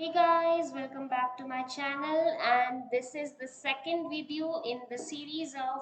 Hey guys, welcome back to my channel, and this is the second video in the series of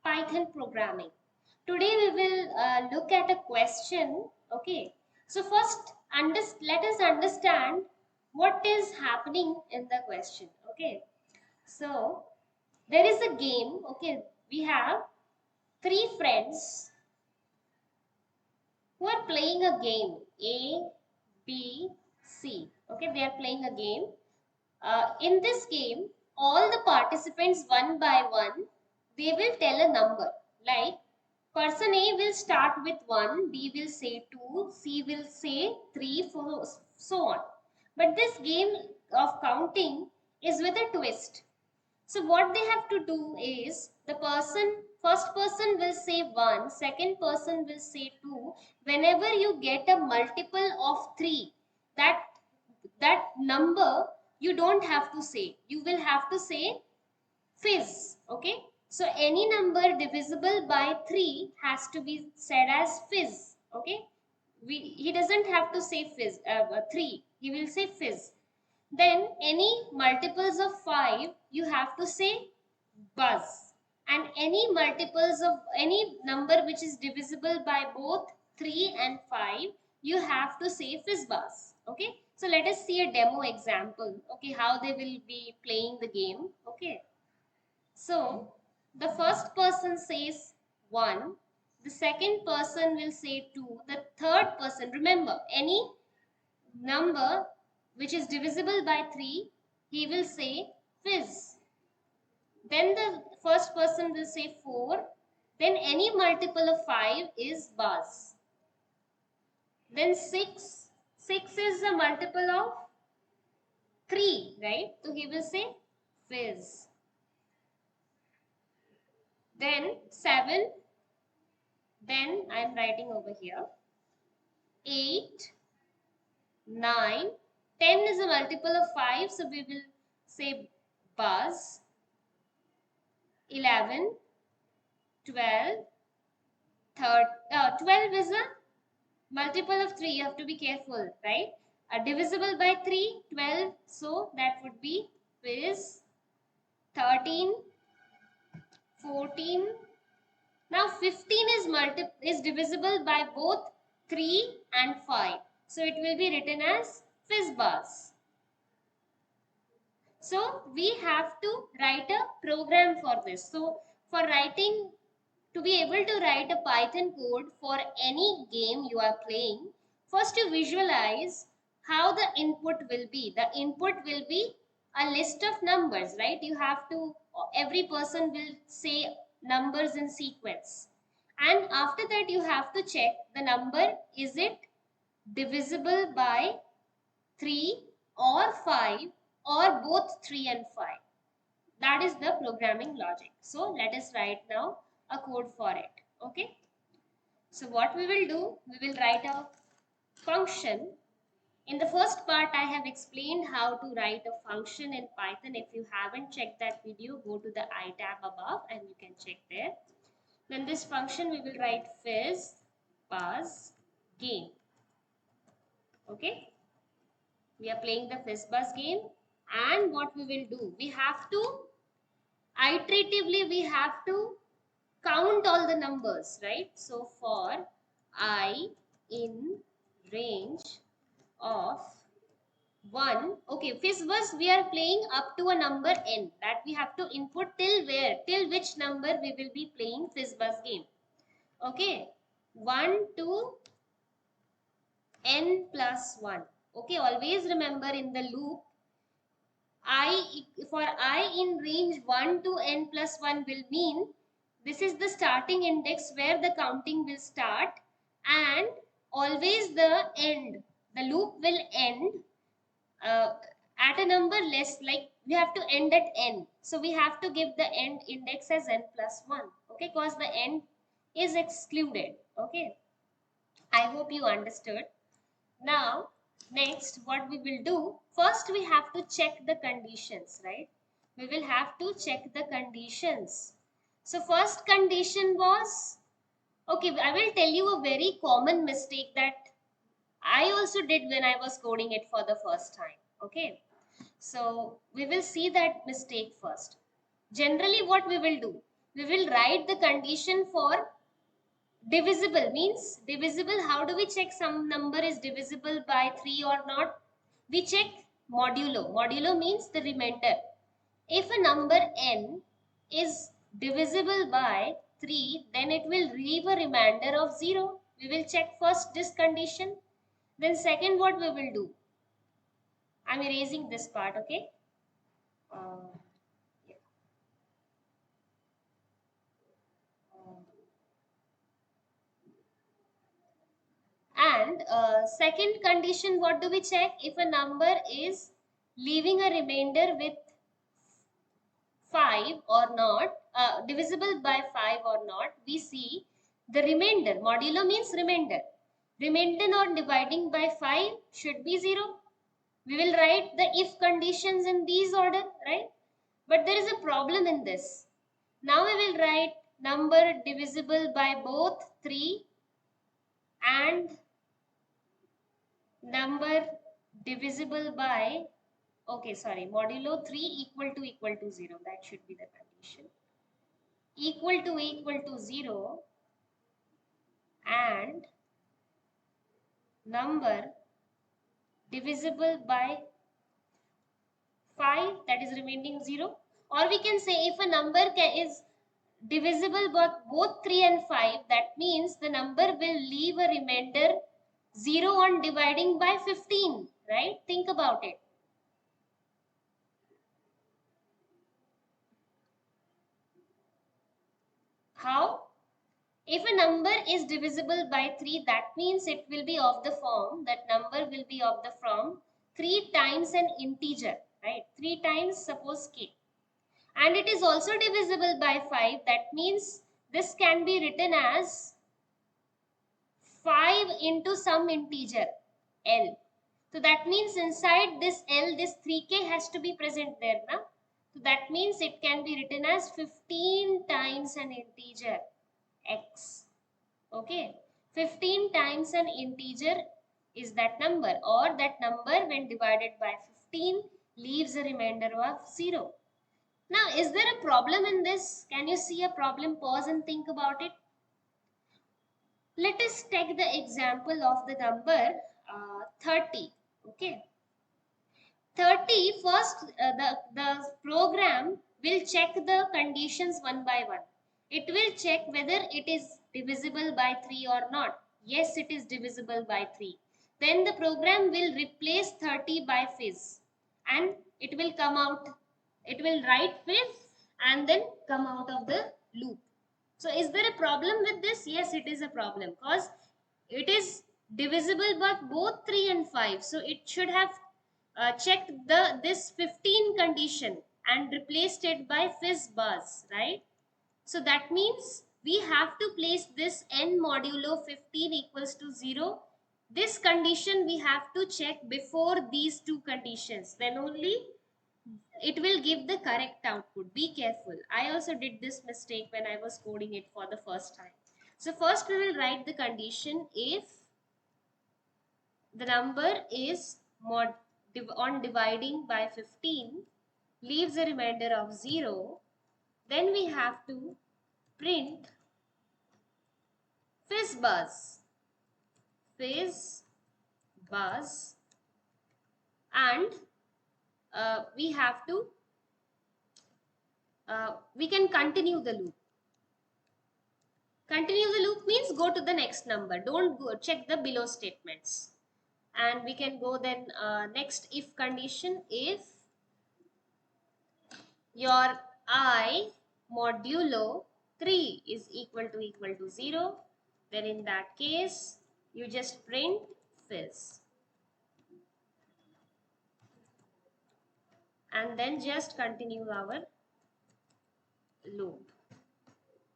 Python programming. Today we will look at a question. Okay, so first let us understand what is happening in the question. Okay, so there is a game. Okay, we have three friends who are playing a game. A, B, C. Okay, they are playing a game. In this game, all the participants one by one, they will tell a number. Like person A will start with 1, B will say 2, C will say 3, 4, so on. But this game of counting is with a twist. So what they have to do is first person will say 1, second person will say 2. Whenever you get a multiple of 3, that that number you don't have to say. You will have to say fizz. Okay. So any number divisible by 3 has to be said as fizz. Okay. He doesn't have to say fizz 3. He will say fizz. Then any multiples of 5 you have to say buzz, and any multiples of any number which is divisible by both 3 and 5 you have to say fizz buzz. Okay, so let us see a demo example. Okay, how they will be playing the game. Okay, so the first person says 1, the second person will say 2, the third person, remember, any number which is divisible by 3, he will say fizz. Then the first person will say 4. Then any multiple of 5 is buzz. Then 6. 6 is a multiple of 3, right? So he will say fizz. Then 7. Then I am writing over here. 8. 9. 10 is a multiple of 5. So we will say buzz. 11. 12. 12 is a multiple of 3, you have to be careful, right? Divisible by 3, 12, so that would be fizz. 13, 14. Now 15 is divisible by both 3 and 5, so it will be written as fizz buzz. So we have to write a program for this. So for writing, to be able to write a Python code for any game you are playing, first you visualize how the input will be. The input will be a list of numbers, right? You have to, every person will say numbers in sequence. And after that you have to check the number, is it divisible by 3 or 5 or both 3 and 5. That is the programming logic. So let us write now a code for it. Okay. So what we will do, we will write a function. In the first part, I have explained how to write a function in Python. If you haven't checked that video, go to the I tab above and you can check there. Then this function we will write fizz buzz game. Okay. We are playing the fizz buzz game, and what we will do, we have to iteratively we have to count all the numbers, right? So for I in range of 1, okay, fizz buzz we are playing up to a number n, that we have to input till where, till which number we will be playing fizz buzz game. Okay, 1 to n plus 1. Okay, always remember in the loop I in range 1 to n plus 1 will mean this is the starting index where the counting will start, and always the end, the loop will end at a number less, like we have to end at n. So we have to give the end index as n plus 1, okay, because the end is excluded. Okay, I hope you understood. Now, next what we will do, first we have to check the conditions, right? We will have to check the conditions. So first condition was, okay, I will tell you a very common mistake that I also did when I was coding it for the first time. Okay, so we will see that mistake first. Generally what we will do, we will write the condition for divisible. Means divisible, how do we check some number is divisible by 3 or not? We check modulo. Modulo means the remainder. If a number n is divisible by 3, then it will leave a remainder of 0. We will check first this condition. Then second, what we will do? I'm erasing this part, okay? Uh, yeah. And second condition, what do we check? If a number is leaving a remainder with 5 or not, divisible by 5 or not, we see the remainder. Modulo means remainder. Remainder not dividing by 5 should be 0. We will write the if conditions in these order, right? But there is a problem in this. Now we will write number divisible by both 3 and number divisible by, okay, sorry, modulo 3 equal to 0. That should be the condition. Equal to 0 and number divisible by 5, that is remaining 0. Or we can say if a number is divisible by both 3 and 5, that means the number will leave a remainder 0 on dividing by 15, right? Think about it. How? If a number is divisible by 3, that means it will be of the form, that number will be of the form 3 times an integer, right? 3 times suppose k. And it is also divisible by 5, that means this can be written as 5 into some integer L. So that means inside this L, this 3k has to be present there now. So that means it can be written as 15 times an integer x. Okay, 15 times an integer is that number, or that number when divided by 15 leaves a remainder of 0. Now, is there a problem in this? Can you see a problem? Pause and think about it. Let us take the example of the number 30. Okay, 30, first the program will check the conditions one by one. It will check whether it is divisible by 3 or not. Yes, it is divisible by 3. Then the program will replace 30 by fizz and it will come out, it will write fizz and then come out of the loop. So is there a problem with this? Yes, it is a problem because it is divisible by both 3 and 5. So it should have checked this 15 condition and replaced it by fizz buzz, right? So that means we have to place this n modulo 15 equals to 0. This condition we have to check before these two conditions. Then only it will give the correct output. Be careful. I also did this mistake when I was coding it for the first time. So first we will write the condition if the number is on dividing by 15 leaves a remainder of 0, then we have to print fizz buzz, fizz buzz, and we have to we can continue the loop. Continue the loop means go to the next number. Don't go check the below statements. And we can go then next if condition. If your I modulo 3 is equal to 0, then in that case you just print fizz and then just continue our loop.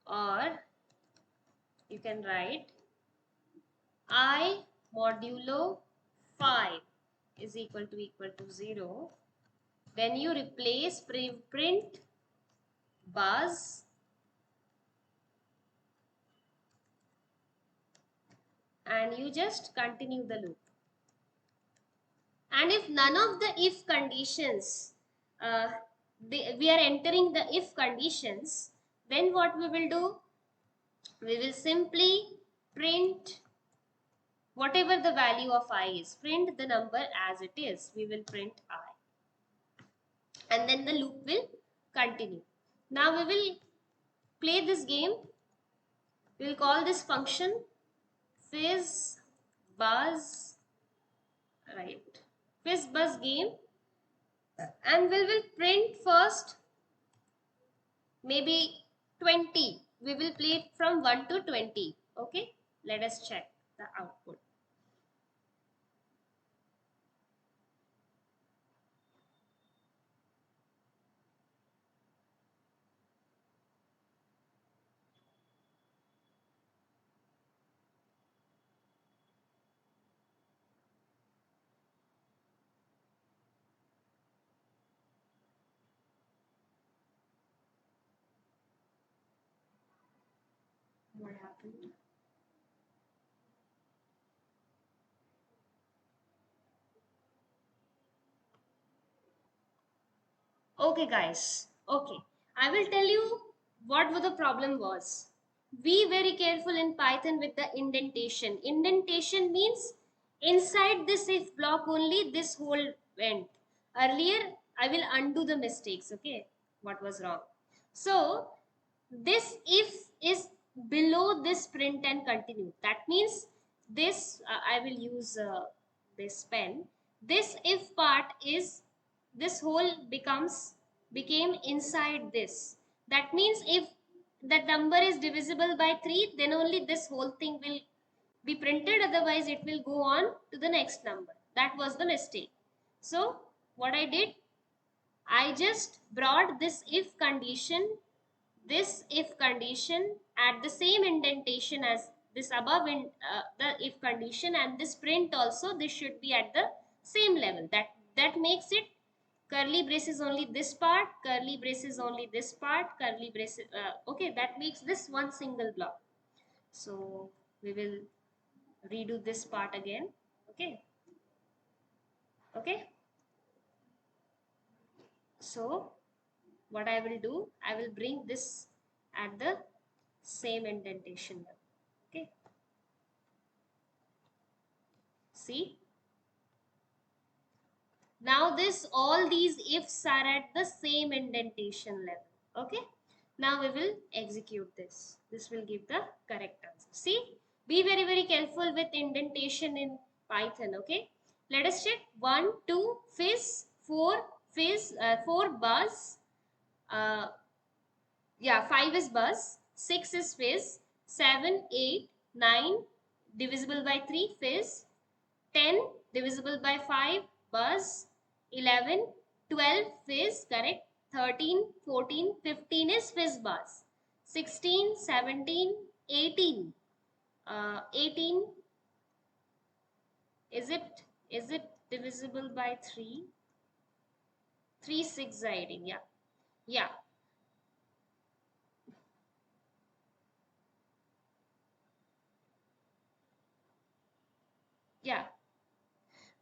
Or you can write I modulo 5 is equal to 0. Then you replace print buzz and you just continue the loop. And if none of the if conditions, uh, we are entering the if conditions, then what we will do? We will simply print whatever the value of I is. Print the number as it is. We will print I. And then the loop will continue. Now we will play this game. We will call this function fizz buzz, right? Fizz buzz game, and we will print first maybe 20. We will play it from 1 to 20. Okay, let us check the output. What happened? Okay, guys. Okay, I will tell you what the problem was. Be very careful in Python with the indentation. Indentation means inside this if block only this whole went. Earlier, I will undo the mistakes. Okay, what was wrong. So this if is below this print and continue. That means this I will use this pen. This if part is, this whole became inside this. That means if the number is divisible by 3, then only this whole thing will be printed, otherwise it will go on to the next number. That was the mistake. So what I did, I just brought this if condition at the same indentation as this above in the if condition, and this print also, this should be at the same level. That makes it curly braces only this part, curly braces only this part, curly braces, okay, that makes this one single block. So we will redo this part again. Okay, okay. So what I will do, I will bring this at the same indentation level. Okay, see, now this all these ifs are at the same indentation level. Okay, now we will execute this. This will give the correct answer. See, be very careful with indentation in Python. Okay, let us check. 1 2 fizz, 4 fizz, 4 buzz, uh, yeah, 5 is buzz, 6 is fizz, 7 8 9 divisible by 3 fizz, 10 divisible by 5 buzz, 11 12 fizz, correct, 13 14 15 is fizz buzz, 16 17 18, 18, is it divisible by 3, 3 6 18, yeah, yeah, yeah.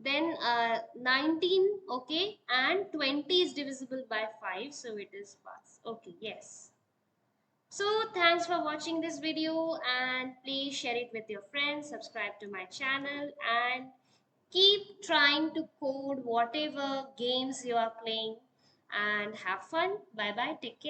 Then 19, okay, and 20 is divisible by 5, so it is pass. Okay, yes. So thanks for watching this video, and please share it with your friends, subscribe to my channel, and keep trying to code whatever games you are playing, and have fun. Bye bye, take care.